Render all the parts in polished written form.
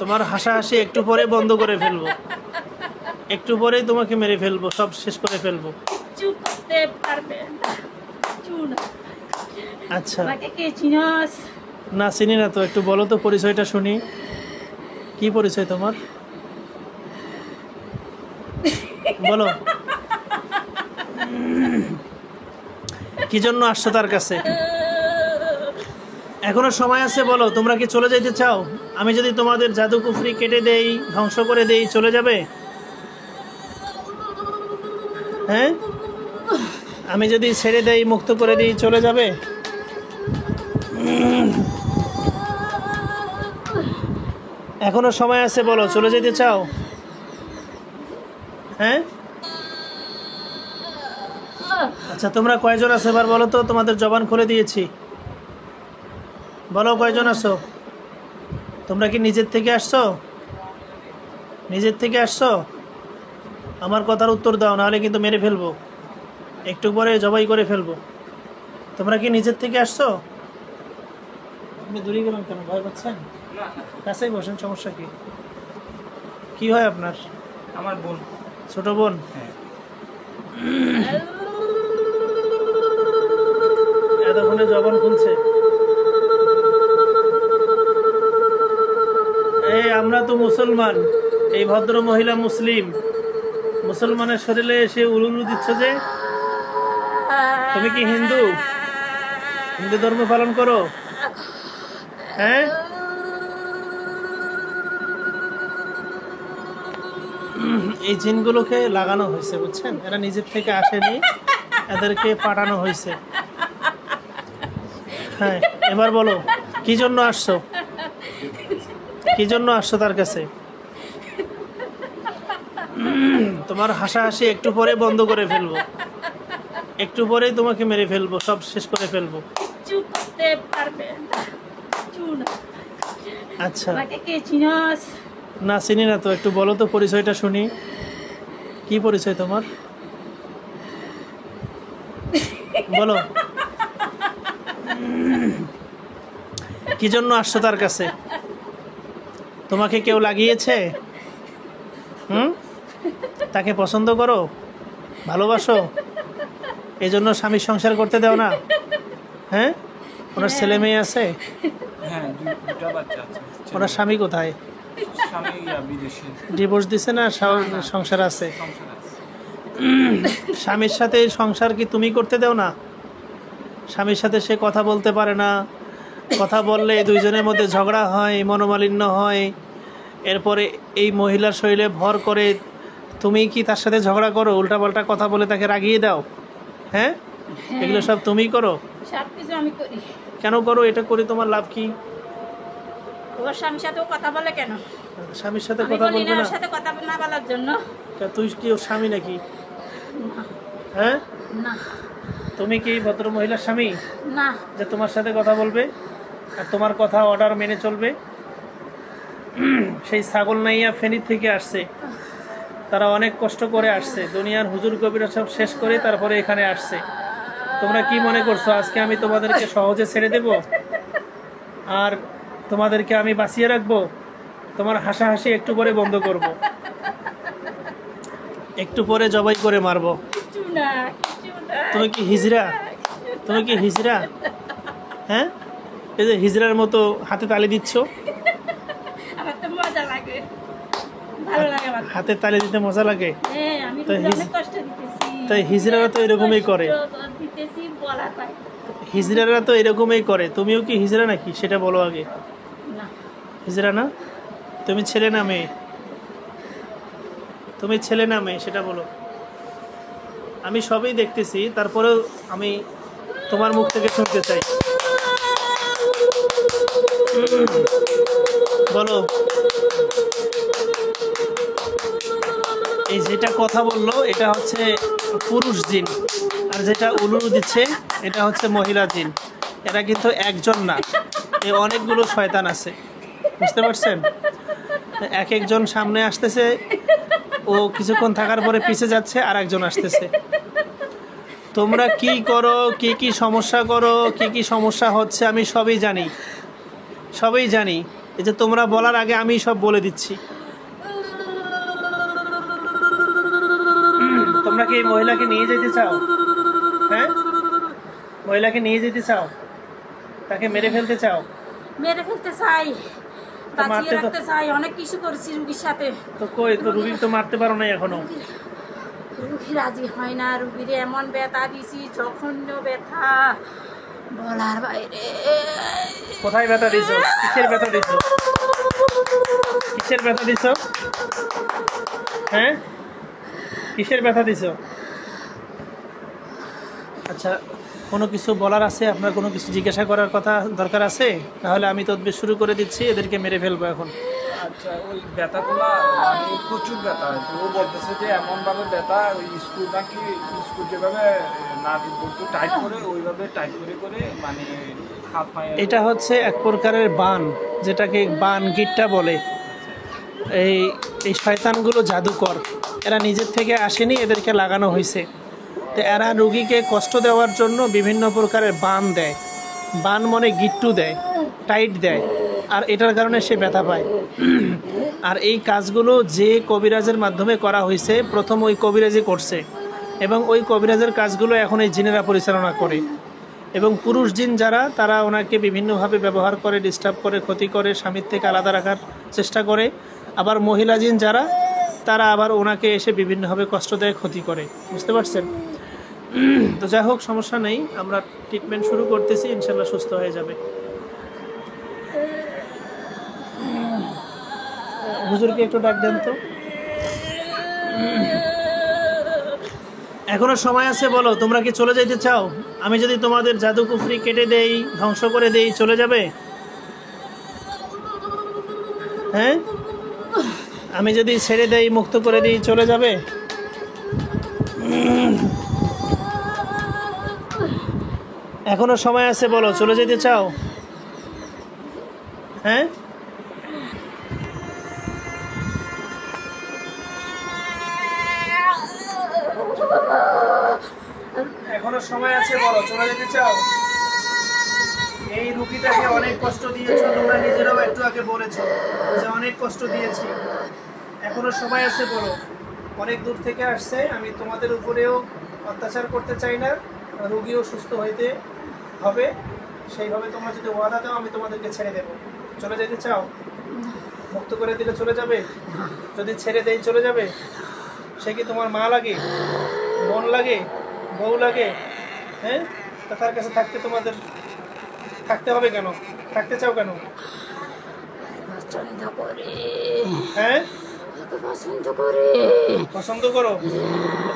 তোমার হাসাহাসি একটু পরে বন্ধ করে ফেলবো, একটু পরেই তোমাকে মেরে ফেলবো, সব শেষ করে ফেলবো। চুপ করতে পারবে না। আচ্ছা, আমাকে কে চিনস? না চিনি না তো, একটু বলো তো পরিচয়টা শুনি। কি পরিচয় তোমার বলো, কি জন্য আসছো তার কাছে? এখনো সময় আছে, বলো। তোমরা কি চলে যেতে চাও? আমি যদি তোমাদের জাদু কুফরি কেটে দেই, ধ্বংস করে দেই, চলে যাবে? হ্যাঁ, আমি যদি ছেড়ে দেই, মুক্ত করে দিই, চলে যাবে? এখনো সময় আছে, বলো, চলে যেতে চাও? হ্যাঁ, আচ্ছা, তোমরা কয়জন আছো এবার বলো তো, তোমাদের জবান খুলে দিয়েছি, বলো কয়জন আছো? তোমরা কি নিজের থেকে আসছো? নিজের থেকে আসছো? আমার কথার উত্তর দাও, নাহলে কিন্তু মেরে ফেলবো, একটু পরে জবাই করে ফেলবো। তোমরা কি নিজের থেকে আসছো? আপনি দূরে গেলেন কেন, ভয় পাচ্ছেন? কাছেই বসেন, সমস্যা কি? কি হয় আপনার? আমার বোন। ছোট বোন? হ্যাঁ। এতক্ষণে জবান খুলছে। এই আমরা তো মুসলমান, এই ভদ্র মহিলা মুসলিম, মুসলমানের শরীরে এসে উলুলু দিচ্ছ যে? তুমি কি হিন্দু? হিন্দু ধর্ম পালন করো? হ্যাঁ, এই জিনগুলোকে লাগানো হয়েছে, বুঝছেন? এরা নিজের থেকে আসেনি, এদেরকে পাঠানো হয়েছে। হ্যাঁ, এবার বলো কি জন্য আসছো? কি জন্য আসছো তার কাছে? তোমার হাসাহাসি একটু পরে বন্ধ করে ফেলবো, একটু পরেই তোমাকে মেরে ফেলবো, সব শেষ করে ফেলবো। চুপ করতে পারবে না। আচ্ছা, আমাকে কে চিনস? না চিনি না তো, একটু বলো তো পরিচয়টা শুনি। কি পরিচয় তোমার বলো, কি জন্য আসছো তার কাছে? তোমাকে কেউ লাগিয়েছে? তাকে পছন্দ করো, ভালোবাসো, এই জন্য স্বামীর সংসার করতে দাও না? হ্যাঁ, ওনার ছেলে মেয়ে আছে? হ্যাঁ, দুটো বাচ্চা আছে। ওনার স্বামী কোথায়? স্বামী বিদেশে। ডিভোর্স দিছে না সংসার আছে? সংসার আছে। স্বামীর সাথে সংসার কি তুমি করতে দাও না? স্বামীর সাথে সে কথা বলতে পারে না, কথা বললে দুইজনের মধ্যে ঝগড়া হয়, মনোমালিন্য হয়, এরপরে এই মহিলার শরীরে ভর করে। তুমি কি তার সাথে ঝগড়া করো, উল্টাপাল্টা কথা বলে তাকে রাগিয়ে দাও? হ্যাঁ, এগুলো সব তুমিই করো? সবকিছু আমি করি। কেন করো? এটা করে তোমার লাভ কি? ওর স্বামীর সাথেও কথা বলে কেন? স্বামীর সাথে আমি কথা বলি বলবে না না? ওর সাথে কথা না বলার জন্য। তুই কি ওর স্বামী নাকি? না, হ্যাঁ, না, তুমি কি ভদ্র মহিলার স্বামী না। যে তোমার সাথে কথা বলবে আর তোমার কথা অর্ডার মেনে চলবে? সেই ছাগল নাইয়া ফেনী থেকে আসছে, তারা অনেক কষ্ট করে আসছে, দুনিয়ার হুজুর কবিরা সব শেষ করে তারপরে এখানে আসছে। তোমরা কি মনে করছো আজকে আমি তোমাদেরকে সহজে ছেড়ে দেব আর তোমাদেরকে আমি বাঁচিয়ে রাখবো? তোমার হাসাহাসি একটু পরে বন্ধ করব, একটু পরে জবাই করে মারবো। কিছু না, কিছু না। তুমি কি হিজড়া? তুমি কি হিজড়া? হ্যাঁ, এই যে হিজড়ার মতো হাতে তালি দিচ্ছ। আমার তো মজা লাগে, ভালো লাগে আমার। হাতে তালি দিতে মজা লাগে? হ্যাঁ, আমি তাই অনেক কষ্ট দিতেছি। তাই হিজড়ারা তো এরকমই করে। কষ্ট দিতেছি বলা পাই হিজড়ারা তো এরকমই করে। তুমিও কি হিজড়া নাকি সেটা বলো আগে। না। হিজড়া না? তুমি ছেলে না মেয়ে? তুমি ছেলে না মেয়ে সেটা বলো। আমি সবই দেখতেছি, তারপরেও আমি তোমার মুখ থেকে শুনতে চাই, বলো। এই যেটা কথা বললো এটা হচ্ছে পুরুষ জিন, আর যেটা উলুলু দিচ্ছে এটা হচ্ছে মহিলা জিন। এরা কিন্তু একজন না, এই অনেকগুলো শয়তান আছে, বুঝতে পারছেন? এক একজন সামনে আসতেছে, ও কিছুক্ষণ থাকার পরে পিছে যাচ্ছে, আর একজন আসতেছে। তোমরা কি করো, কি কি সমস্যা করো, কি কি সমস্যা হচ্ছে আমি সবই জানি, সবই জানি। এই যে তোমরা বলার আগে আমি সব বলে দিচ্ছি। তোমরা কি এই মহিলাকে নিয়ে যেতে চাও? হ্যাঁ, মহিলাকে নিয়ে যেতে চাও? তাকে মেরে ফেলতে চাও? মেরে ফেলতে চাই, বাঁচিয়ে মারতে তো- রাখতে চাই, অনেক কিছু করছি রুগীর সাথে। তো কই তো রুগী তো মারতে পারো নাই এখনো। রুগী রাজি হয় না, রুগীর এমন ব্যথা দিছি, জঘন্য ব্যথা বলার বাইরে। কোথায় ব্যথা দিছো? কিসের ব্যথা দিছো? কিসের ব্যথা দিছো? হ্যাঁ, কিসের ব্যথা দিছো? আচ্ছা, কোনো কিছু বলার আছে? আপনার কোনো কিছু জিজ্ঞাসা করার কথা দরকার আছে? তাহলে আমি তদবির শুরু করে দিচ্ছি, এদেরকে মেরে ফেলবো এখন। আচ্ছা, ওই ব্যথাগুলা মানে প্রচুর ব্যথা। তো ও বলতেছে যে এমনভাবে ব্যথা, ওই স্ক্রু নাকি স্ক্রু যেভাবে না বলতো টাইট করে, ওইভাবে টাইট করে করে মানে হাত পায়ে। এটা হচ্ছে এক প্রকারের বান, যেটাকে বান গিট্টা বলে। এই এই শয়তানগুলো জাদুকর, এরা নিজের থেকে আসেনি, এদেরকে লাগানো হয়েছে। তো এরা রুগীকে কষ্ট দেওয়ার জন্য বিভিন্ন প্রকারের বান দেয়, বান মনে গিট্টু দেয়, টাইট দেয়, আর এটার কারণে সে ব্যথা পায়। আর এই কাজগুলো যে কবিরাজের মাধ্যমে করা হয়েছে, প্রথম ওই কবিরাজই করছে, এবং ওই কবিরাজের কাজগুলো এখন এই জিনেরা পরিচালনা করে। এবং পুরুষ জিন যারা, তারা ওনাকে বিভিন্নভাবে ব্যবহার করে, ডিস্টার্ব করে, ক্ষতি করে, স্বামীর থেকে আলাদা রাখার চেষ্টা করে। আবার মহিলা জিন যারা, তারা আবার ওনাকে এসে বিভিন্নভাবে কষ্ট দেয়, ক্ষতি করে। বুঝতে পারছেন? তো যাই হোক, সমস্যা নেই, আমরা ট্রিটমেন্ট শুরু করতেছি, ইনশাল্লাহ সুস্থ হয়ে যাবে। হুজুরকে একটু ডাক দেন তো। এখনো সময় আছে, বলো তোমরা কি চলে যেতে চাও? আমি যদি তোমাদের জাদু কুফরি কেটে দেই, ধ্বংস করে দেই, চলে যাবে? হ্যাঁ, আমি যদি ছেড়ে দেই, মুক্ত করে দিই, চলে যাবে? এখনো সময় আছে, বলো চলে যেতে চাও? হ্যাঁ, এখনো সময় আছে, বলো চলে যেতে চাও? এই রুগীটাকে অনেক কষ্ট দিয়েছো, তোমরা নিজেরাও একটু আগে বলেছো যে অনেক কষ্ট দিয়েছি। এখনো সময় আছে, বলো। অনেক দূর থেকে আসছে, আমি তোমাদের উপরেও অত্যাচার করতে চাই না, রুগীও সুস্থ হইতে হবে। সেইভাবে তোমরা যদি ওয়াদা দাও, আমি তোমাদেরকে ছেড়ে দেবো। চলে যেতে চাও? মুক্ত করে দিলে চলে যাবে? যদি ছেড়ে দেই, চলে যাবে? সে কি তোমার মা লাগে, বোন লাগে, বউ লাগে? হ্যাঁ, তা তার কাছে থাকতে তোমাদের থাকতে হবে কেন? থাকতে চাও কেন? পছন্দ করে, হ্যাঁ, পছন্দ করে। পছন্দ করো?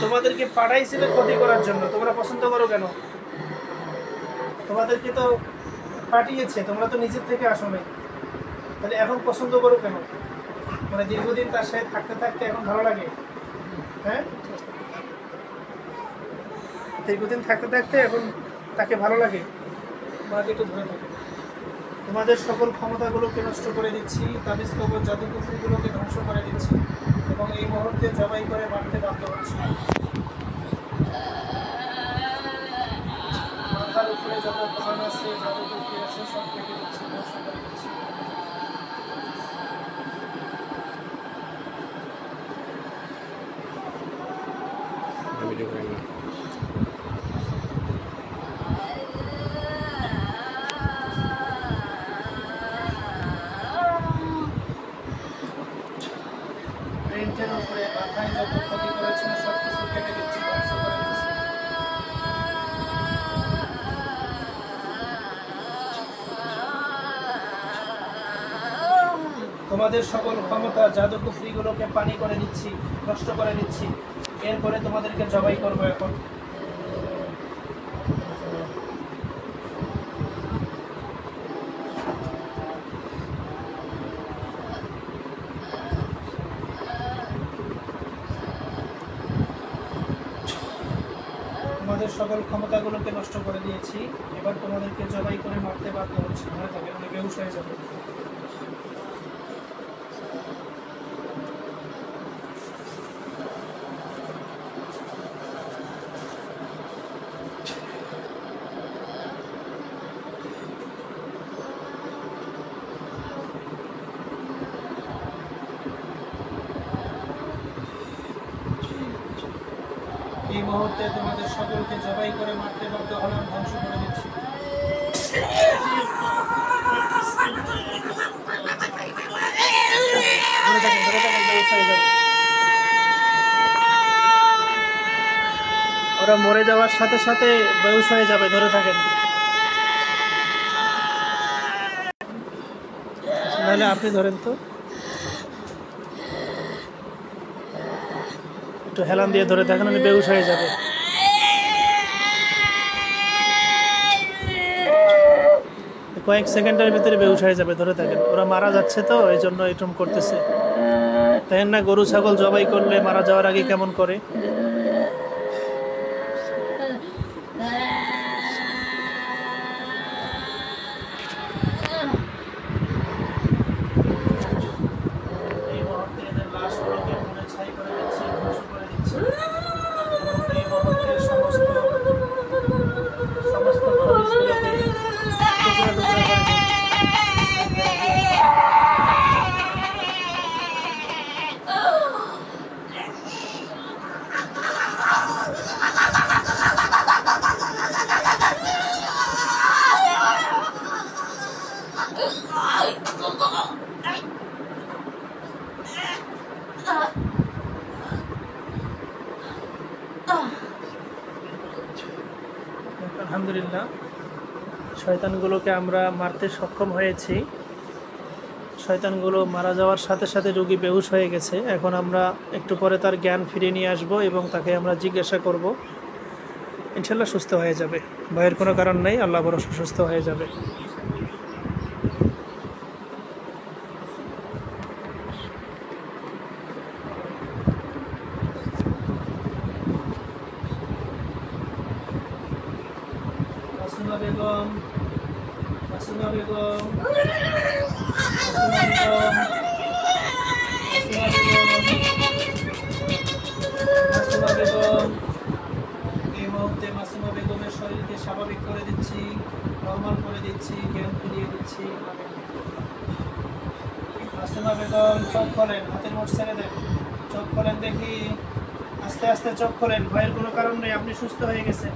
তোমাদেরকে পাঠাইছিল ক্ষতি করার জন্য, তোমরা পছন্দ করো কেন? তোমাদেরকে তো পাঠিয়েছে, তোমরা তো নিজের থেকে আসো নাই, তাহলে এখন পছন্দ করো কেন? মানে দীর্ঘদিন তার সাথে থাকতে থাকতে এখন ভালো লাগে? হ্যাঁ, দীর্ঘদিন থাকতে থাকতে এখন তাকে ভালো লাগে? তোমাকে একটু ধরে থাকে। তোমাদের সকল ক্ষমতাগুলোকে নষ্ট করে দিচ্ছি, তাবিজ কবর জাদুকুফরিগুলোকে ধ্বংস করে দিচ্ছি, এবং এই মুহূর্তে জবাই করে মারতে বাধ্য হচ্ছি। মাথার উপরে যত বান আছে, জাদুকুফরি আছে, সব কেটে দিচ্ছি, ধ্বংস করে দিচ্ছি। প্রিন্টের উপরে মাথায় যত ক্ষতি করেছিল, সব কিছু কেটে দিচ্ছি, ধ্বংস করে দিচ্ছি। তোমাদের সকল ক্ষমতা জাদুকুফরিগুলোকে পানি করে দিচ্ছি, নষ্ট করে দিচ্ছি। এরপরে তোমাদেরকে জবাই করবো এখন। তোমাদের সকল ক্ষমতাগুলোকে নষ্ট করে দিয়েছি, এবার তোমাদেরকে জবাই করে মারতে বাধ্য হচ্ছি। মনে থাকে, অনেক বেহুশ হয়ে যাবে। এই মুহূর্তে তোমাদের সকলকে জবাই করে মারতে বাধ্য হলাম, ধ্বংস করে দিচ্ছি। ধরে থাকেন, বেহুশ হয়ে যাবে। ওরা মরে যাওয়ার সাথে সাথে বেহুশ হয়ে যাবে, ধরে থাকেন। নাহলে আপনি ধরেন তো, একটু হেলান দিয়ে ধরে থাকেন, উনি বেহুশ হয়ে যাবে। কয়েক সেকেন্ডের ভিতরে বেহুশ হয়ে যাবে, ধরে থাকেন। ওরা মারা যাচ্ছে তো, এই জন্য এরকম করতেছে। দেখেন না, গরু ছাগল জবাই করলে মারা যাওয়ার আগে কেমন করে। এই মুহূর্তে এদের লাশগুলোকে মনে ছাই করে দিচ্ছি, ধ্বংস করে দিচ্ছি। এবং এই মুহূর্তে সমস্ত খবীসগুলোকে টুকরা টুকরা করে দিচ্ছি। আলহামদুলিল্লাহ, শয়তানগুলোকে আমরা মারতে সক্ষম হয়েছি। শয়তানগুলো মারা যাওয়ার সাথে সাথে রোগী বেহুশ হয়ে গেছে। এখন আমরা একটু পরে তার জ্ঞান ফিরিয়ে নিয়ে আসব এবং তাকে আমরা জিজ্ঞাসা করব। ইনশাল্লাহ সুস্থ হয়ে যাবে, ভয়ের কোনো কারণ নেই, আল্লাহ ভরসা সুস্থ হয়ে যাবে। মাসুমা বেগম, মাসুমা বেগম, মাসুমা বেগম, মাসুমা বেগম, মাসুমা বেগম। এই মুহূর্তে মাসুমা বেগমের শরীরকে স্বাভাবিক করে দিচ্ছি, নরমাল করে দিচ্ছি, জ্ঞান ফিরিয়ে দিচ্ছি। মাসুমা বেগম, চোখ খোলেন, হাতের মুঠ ছেড়ে দেন, চোখ খোলেন দেখি, আস্তে আস্তে চোখ খোলেন, ভয়ের কোনো কারণ নেই, আপনি সুস্থ হয়ে গেছেন।